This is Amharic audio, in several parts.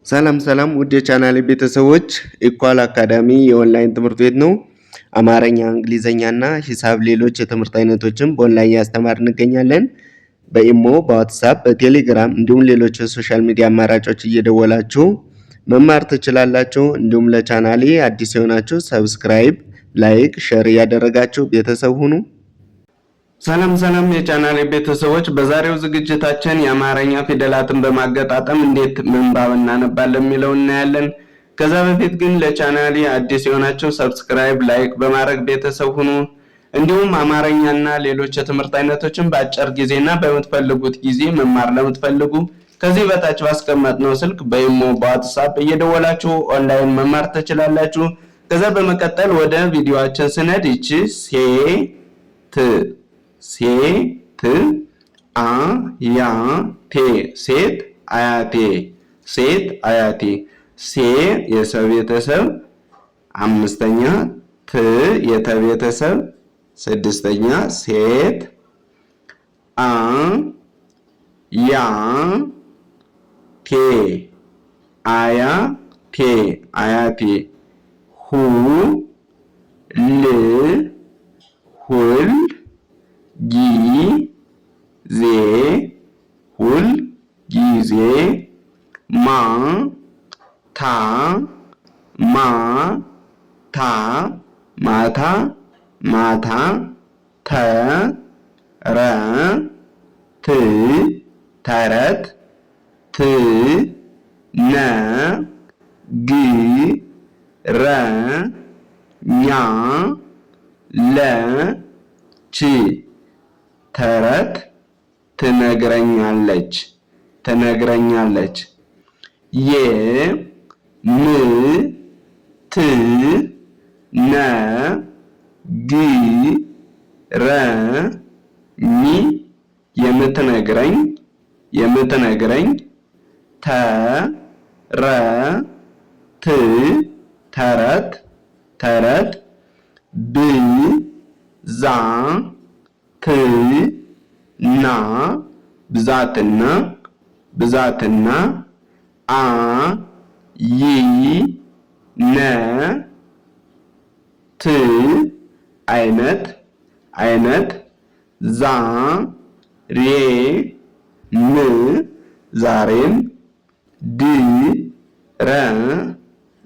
ሰላም ውድ የቻናሌ ቤተሰቦች ኢኳል አካዳሚ የኦንላይን ትምህርት ቤት ነው። አማርኛ፣ እንግሊዘኛና ሂሳብ ሌሎች የትምህርት አይነቶችን በኦንላይን ያስተማር እንገኛለን። በኢሞ፣ በዋትስአፕ፣ በቴሌግራም እንዲሁም ሌሎች የሶሻል ሚዲያ አማራጮች እየደወላችሁ መማር ትችላላችሁ። እንዲሁም ለቻናሌ አዲስ የሆናችሁ ሰብስክራይብ፣ ላይክ፣ ሼር እያደረጋችሁ ቤተሰብ ሁኑ። ሰላም የቻናሌ ቤተሰቦች፣ በዛሬው ዝግጅታችን የአማርኛ ፊደላትን በማገጣጠም እንዴት ምንባብ እናነባለን የሚለው እናያለን። ከዛ በፊት ግን ለቻናሌ አዲስ የሆናችሁ ሰብስክራይብ፣ ላይክ በማድረግ ቤተሰብ ሁኑ። እንዲሁም አማርኛና ሌሎች የትምህርት አይነቶችን በአጭር ጊዜና በምትፈልጉት ጊዜ መማር ለምትፈልጉ ከዚህ በታች ባስቀመጥነው ስልክ በኢሞ በዋትስአፕ እየደወላችሁ ኦንላይን መማር ትችላላችሁ። ከዛ በመቀጠል ወደ ቪዲዮአችን ስንሄድ ይቺ ሴት አያቴ ሴት አያቴ ሴት አያቴ ሴ የሰ ቤተሰብ አምስተኛ ት የተ ቤተሰብ ስድስተኛ ሴት አ ያ ቴ አያ ቴ አያቴ ሁ ል ሁል ጊ ዜ ሁል ጊዜ ማ ታ ማ ታ ማታ ማታ ተ ረ ት ተረት ት ነ ግ ረ ኛ ለ ች ተረት ትነግረኛለች ትነግረኛለች የ ም ት ነ ግ ረ ሚ የምትነግረኝ የምትነግረኝ ተ ረ ት ተረት ተረት ብ ዛ ት ና ብዛትና ብዛትና አ ይ ነ ት አይነት አይነት ዛ ሬ ም ዛሬም ድ ረ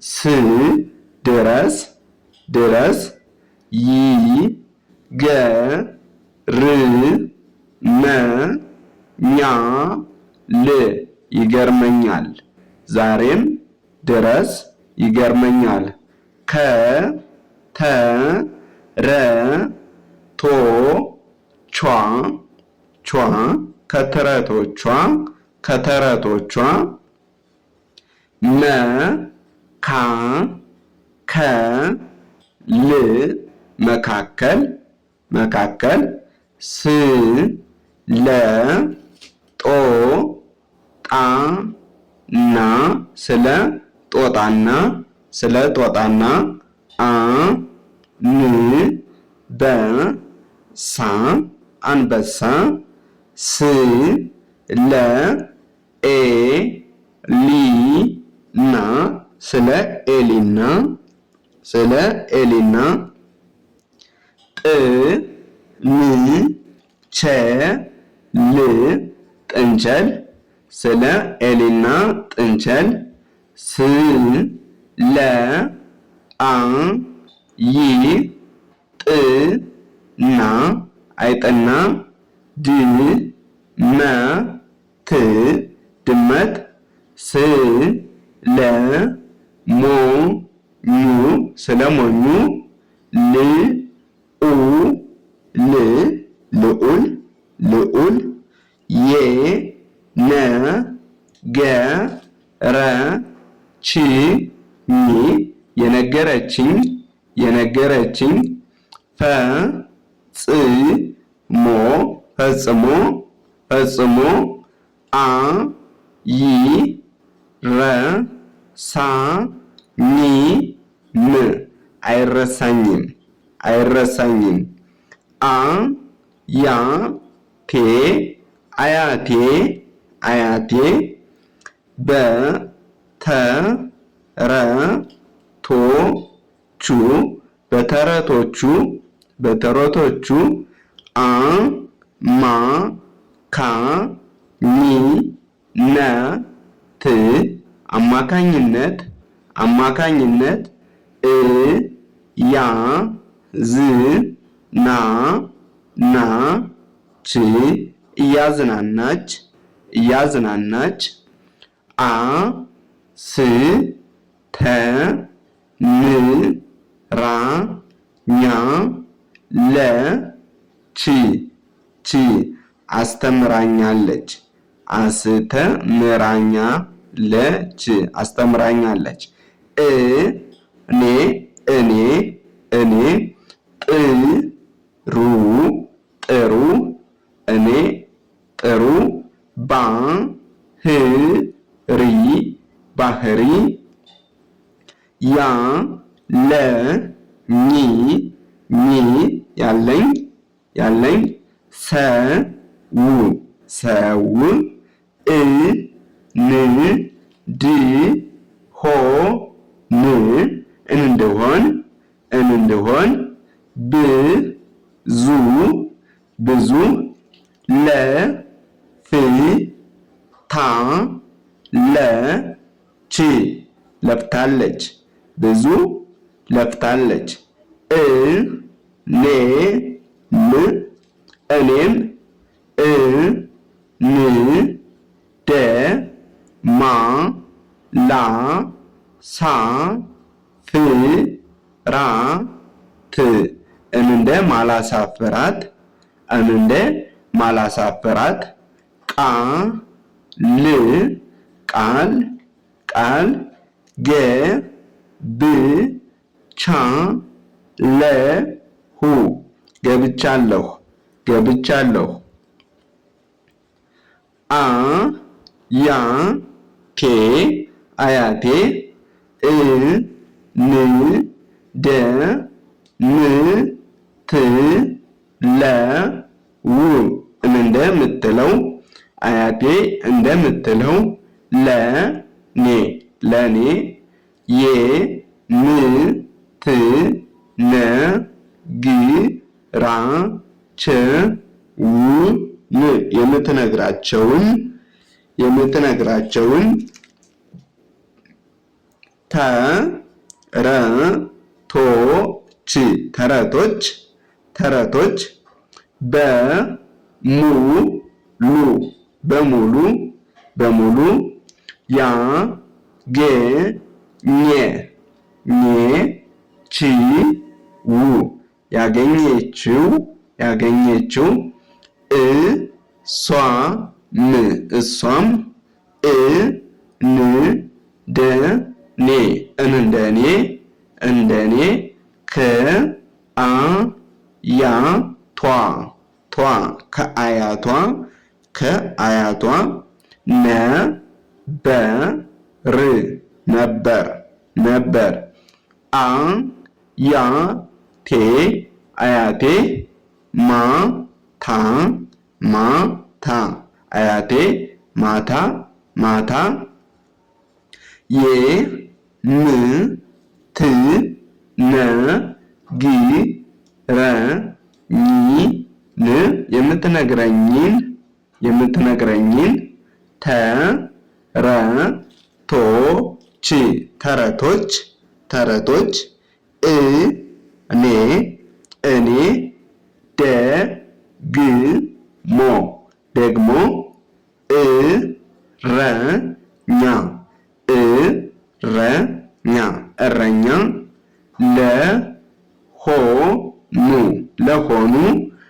ስ ድረስ ድረስ ይ ገ ር መ ኛ ል ይገርመኛል ዛሬም ድረስ ይገርመኛል ከ ተ ረ ቶ ቿ ቿ ከተረቶቿ ከተረቶቿ መ ካ ከ ል መካከል መካከል ስ ለ ጦ ጣ ና ስለ ጦጣና ስለ ጦጣና አ ን በ ሳ አንበሳ ስ ለ ኤ ሊ ና ስለ ኤሊና ስለ ኤሊና ጥ ን ቸ ል ጥንቸል ስለ ኤሊና ጥንቸል ስ ለ አ ይ ጥ ና አይጥና ድ መ ት ድመት ስ ለ ሞ ኙ ስለ ሞኙ ል ኡ ል ልዑል ልዑል የ ነ ገ ረ ች ኝ የነገረችኝ የነገረችኝ ፈ ጽ ሞ ፈጽሞ ፈጽሞ አ ይ ረ ሳ ኝ ም አይረሳኝም አይረሳኝም አ ያ ቴ አያቴ አያቴ በ ተረቶቹ በተረቶቹ አማካኝነት እያዝናናች አስተምራኛለች። እኔ ጥሩ እኔ ጥሩ ባህሪ ያለኝ ሰው እንድሆን ብዙ ለፍታለች ብዙ ለፍታለች። እኔም ማላሳፍራት ቃል ገብቻለሁ። አያቴ እንደምትለው ለኔ የምትነግራቸውን ተረቶች በሙሉ ያገኘችው እሷም እንደኔ ከአያቷ ነበር። አያቴ ማታ የምትነግረኝን ተረቶች እኔ ደግሞ እረኛ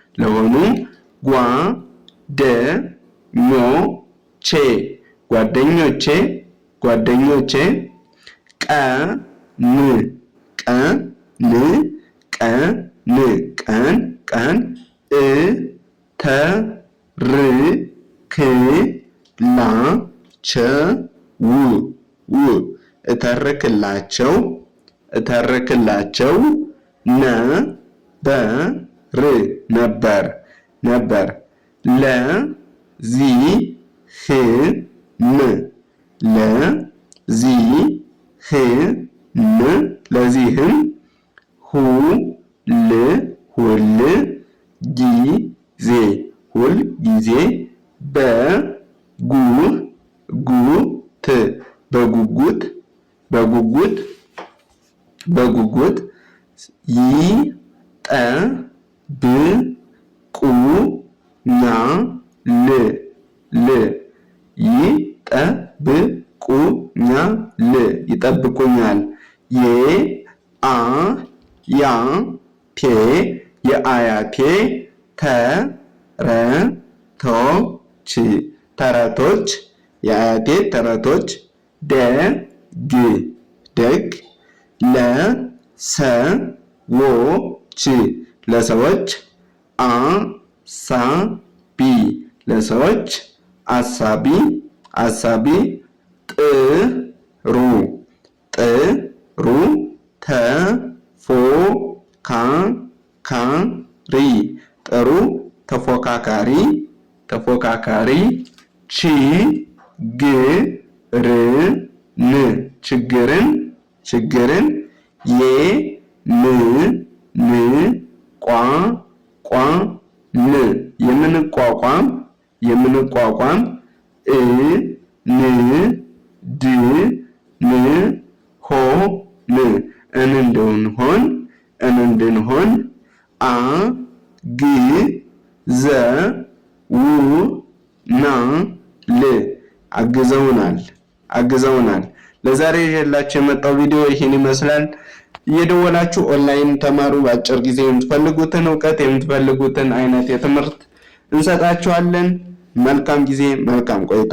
ለሆኑ ጓደኞቼ ቀን እተርክላቸው ነበር ለዚህም ዚ ህ ም ለዚህም ሁ ል ሁል ጊዜ ሁል ጊዜ በጉጉት በጉጉት በጉጉት በጉጉት ይጠብቁኛል የአያቴ የአያቴ ተረቶች የአያቴ ተረቶች ደግ ለሰዎች አሳቢ ጥሩ ተፎካካሪ ችግርን የምንቋቋም እንድንሆን አግዘውናል። ለዛሬ ይዤላችሁ የመጣው ቪዲዮ ይህን ይመስላል። እየደወላችሁ ኦንላይን ተማሩ። በአጭር ጊዜ የምትፈልጉትን እውቀት የምትፈልጉትን አይነት የትምህርት እንሰጣችኋለን። መልካም ጊዜ፣ መልካም ቆይታ።